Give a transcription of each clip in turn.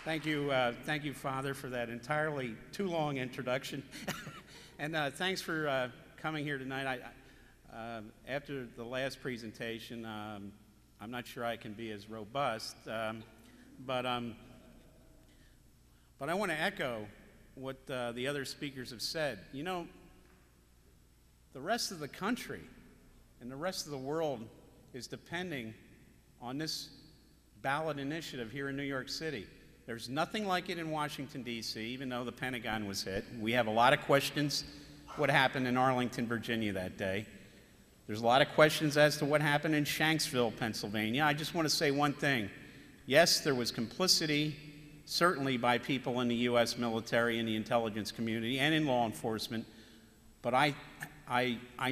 Thank you, Father, for that entirely too long introduction. And thanks for coming here tonight. After the last presentation, I'm not sure I can be as robust, but I want to echo what the other speakers have said. You know, the rest of the country and the rest of the world is depending on this ballot initiative here in New York City. There's nothing like it in Washington, D.C., even though the Pentagon was hit. We have a lot of questions what happened in Arlington, Virginia that day. There's a lot of questions as to what happened in Shanksville, Pennsylvania. I just want to say one thing. Yes, there was complicity, certainly by people in the U.S. military and the intelligence community and in law enforcement, but I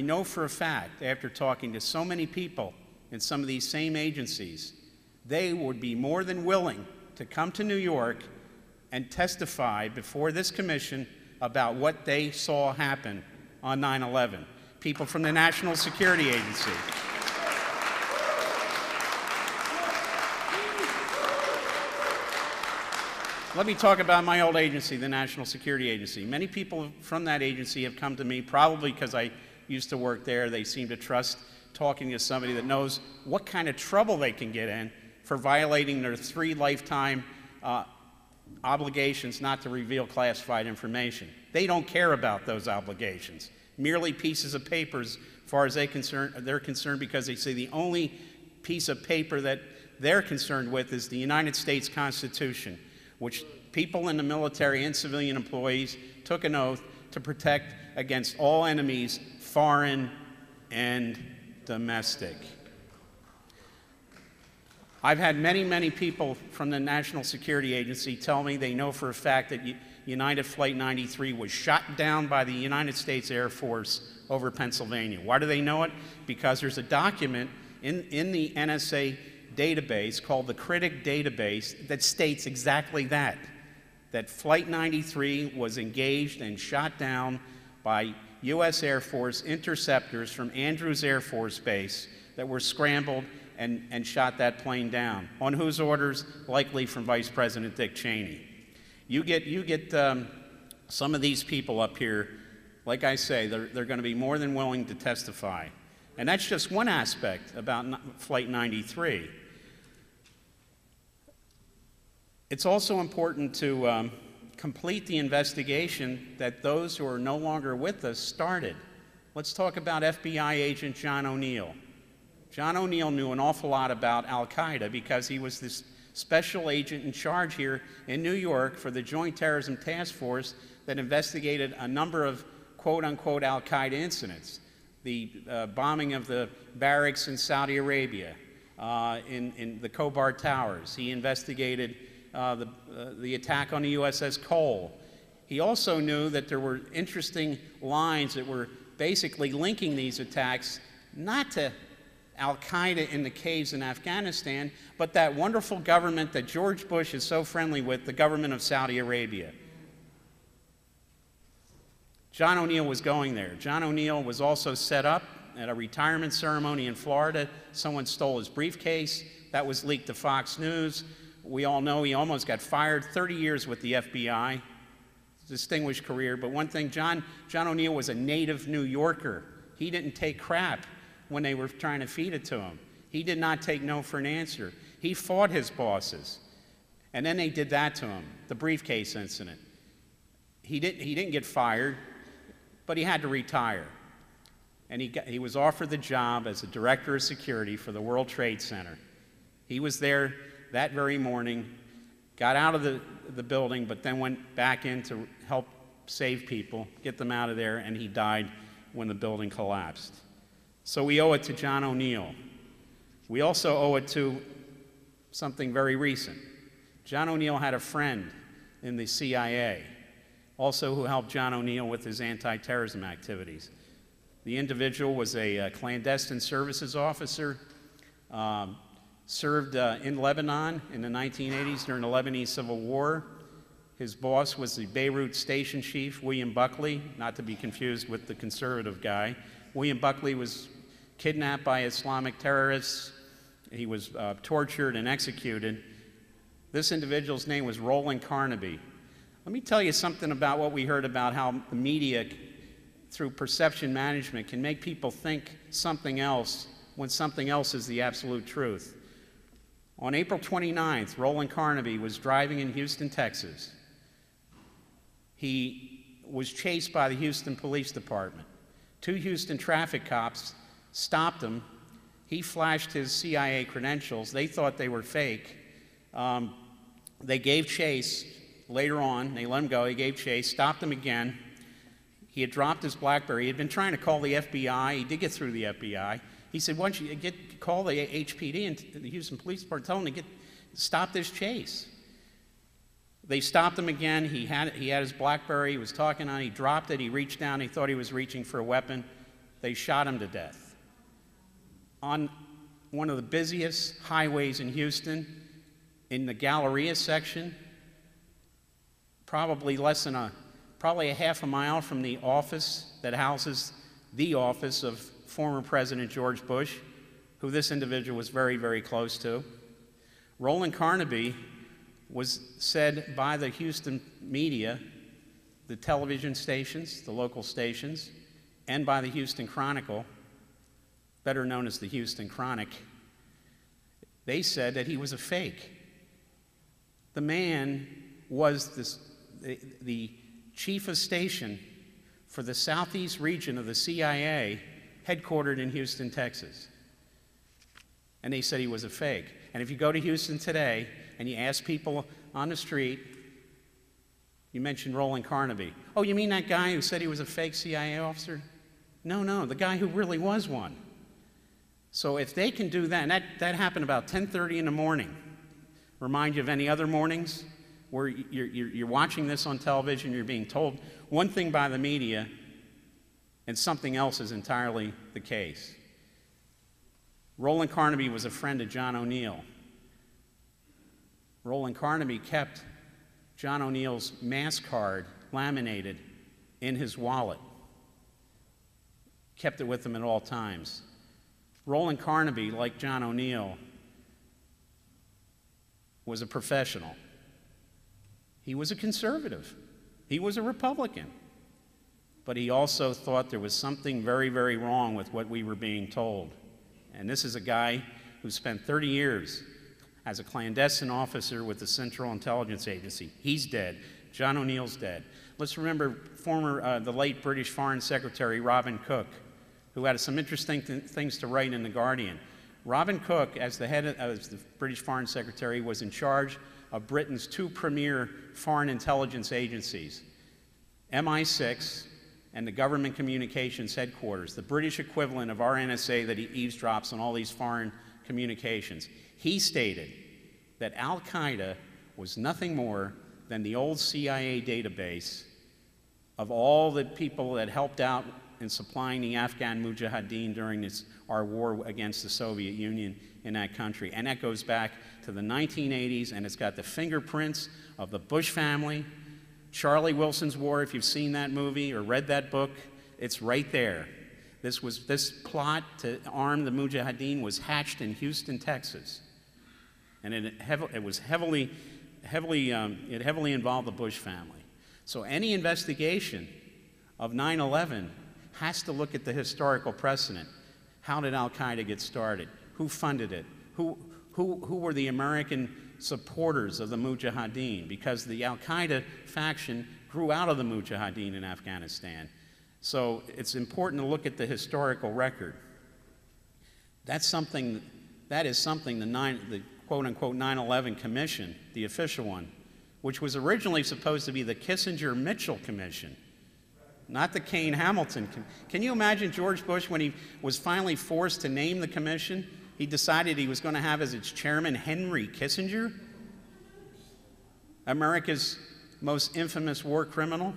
know for a fact, after talking to so many people in some of these same agencies, they would be more than willing to come to New York and testify before this commission about what they saw happen on 9/11. People from the National Security Agency. Let me talk about my old agency, the National Security Agency. Many people from that agency have come to me, probably because I used to work there. They seem to trust talking to somebody that knows what kind of trouble they can get in for violating their 3 lifetime obligations not to reveal classified information. They don't care about those obligations. Merely pieces of paper as far as they're concerned, because they say the only piece of paper that they're concerned with is the United States Constitution, which people in the military and civilian employees took an oath to protect against all enemies, foreign and domestic. I've had many people from the National Security Agency tell me they know for a fact that United Flight 93 was shot down by the United States Air Force over Pennsylvania. Why do they know it? Because there's a document in the NSA database called the Critic Database that states exactly that Flight 93 was engaged and shot down by U.S. Air Force interceptors from Andrews Air Force Base that were scrambled and shot that plane down. On whose orders? Likely from Vice President Dick Cheney. You get some of these people up here, like I say, they're going to be more than willing to testify. And that's just one aspect about Flight 93. It's also important to complete the investigation that those who are no longer with us started. Let's talk about FBI agent John O'Neill. John O'Neill knew an awful lot about Al-Qaeda because he was this special agent in charge here in New York for the Joint Terrorism Task Force that investigated a number of quote-unquote Al-Qaeda incidents. The bombing of the barracks in Saudi Arabia, in the Khobar Towers. He investigated the attack on the USS Cole. He also knew that there were interesting lines that were basically linking these attacks not to Al-Qaeda in the caves in Afghanistan, but that wonderful government that George Bush is so friendly with, the government of Saudi Arabia. John O'Neill was going there. John O'Neill was also set up at a retirement ceremony in Florida. Someone stole his briefcase. That was leaked to Fox News. We all know he almost got fired, 30 years with the FBI. Distinguished career, but one thing, John O'Neill was a native New Yorker. He didn't take crap when they were trying to feed it to him. He did not take no for an answer. He fought his bosses. And then they did that to him, the briefcase incident. He didn't get fired, but he had to retire. And he was offered the job as a director of security for the World Trade Center. He was there that very morning, got out of the building, but then went back in to help save people, get them out of there, and he died when the building collapsed. So we owe it to John O'Neill. We also owe it to something very recent. John O'Neill had a friend in the CIA, also who helped John O'Neill with his anti-terrorism activities. The individual was a clandestine services officer, served in Lebanon in the 1980s during the Lebanese Civil War. His boss was the Beirut station chief, William Buckley, not to be confused with the conservative guy. William Buckley was kidnapped by Islamic terrorists. He was tortured and executed. This individual's name was Roland Carnaby. Let me tell you something about what we heard about how the media, through perception management, can make people think something else when something else is the absolute truth. On April 29th, Roland Carnaby was driving in Houston, Texas. He was chased by the Houston Police Department. 2 Houston traffic cops stopped him. He flashed his CIA credentials. They thought they were fake. They gave chase. Later on, they let him go. He gave chase, stopped him again. He had dropped his BlackBerry. He had been trying to call the FBI. He did get through the FBI. He said, "Why don't you call the HPD and the Houston Police Department, tell them to stop this chase." They stopped him again. He had his BlackBerry. He was talking on it. He dropped it. He reached down. He thought he was reaching for a weapon. They shot him to death. On one of the busiest highways in Houston, in the Galleria section, probably a half a mile from the office that houses the office of former President George Bush, who this individual was very, very close to. Roland Carnaby was said by the Houston media, the television stations, the local stations, and by the Houston Chronicle, better known as the Houston Chronic, they said that he was a fake. The man was the chief of station for the southeast region of the CIA, headquartered in Houston, Texas. And they said he was a fake. And if you go to Houston today and you ask people on the street, you mentioned Roland Carnaby. "Oh, you mean that guy who said he was a fake CIA officer?" No, the guy who really was one. So if they can do that, and that happened about 10:30 in the morning. Remind you of any other mornings where you're watching this on television, you're being told one thing by the media, and something else is entirely the case. Roland Carnaby was a friend of John O'Neill. Roland Carnaby kept John O'Neill's mass card laminated in his wallet, kept it with him at all times. Roland Carnaby, like John O'Neill, was a professional. He was a conservative. He was a Republican. But he also thought there was something very, very wrong with what we were being told. And this is a guy who spent 30 years as a clandestine officer with the Central Intelligence Agency. He's dead. John O'Neill's dead. Let's remember the late British Foreign Secretary Robin Cook, who had some interesting things to write in The Guardian. Robin Cook, as the head of the British Foreign Secretary, was in charge of Britain's 2 premier foreign intelligence agencies, MI6 and the Government Communications Headquarters, the British equivalent of our NSA that eavesdrops on all these foreign communications. He stated that Al-Qaeda was nothing more than the old CIA database of all the people that helped out in supplying the Afghan Mujahideen during our war against the Soviet Union in that country. And that goes back to the 1980s, and it's got the fingerprints of the Bush family. Charlie Wilson's War, if you've seen that movie or read that book, it's right there. This plot to arm the Mujahideen was hatched in Houston, Texas. And it heavily involved the Bush family. So any investigation of 9/11 has to look at the historical precedent. How did Al-Qaeda get started? Who funded it? Who were the American supporters of the Mujahideen? Because the Al-Qaeda faction grew out of the Mujahideen in Afghanistan. So it's important to look at the historical record. That is something the quote-unquote 9/11 Commission, the official one, which was originally supposed to be the Kissinger-Mitchell Commission, not the Kane-Hamilton. Can you imagine George Bush, when he was finally forced to name the commission, he decided he was going to have as its chairman Henry Kissinger, America's most infamous war criminal?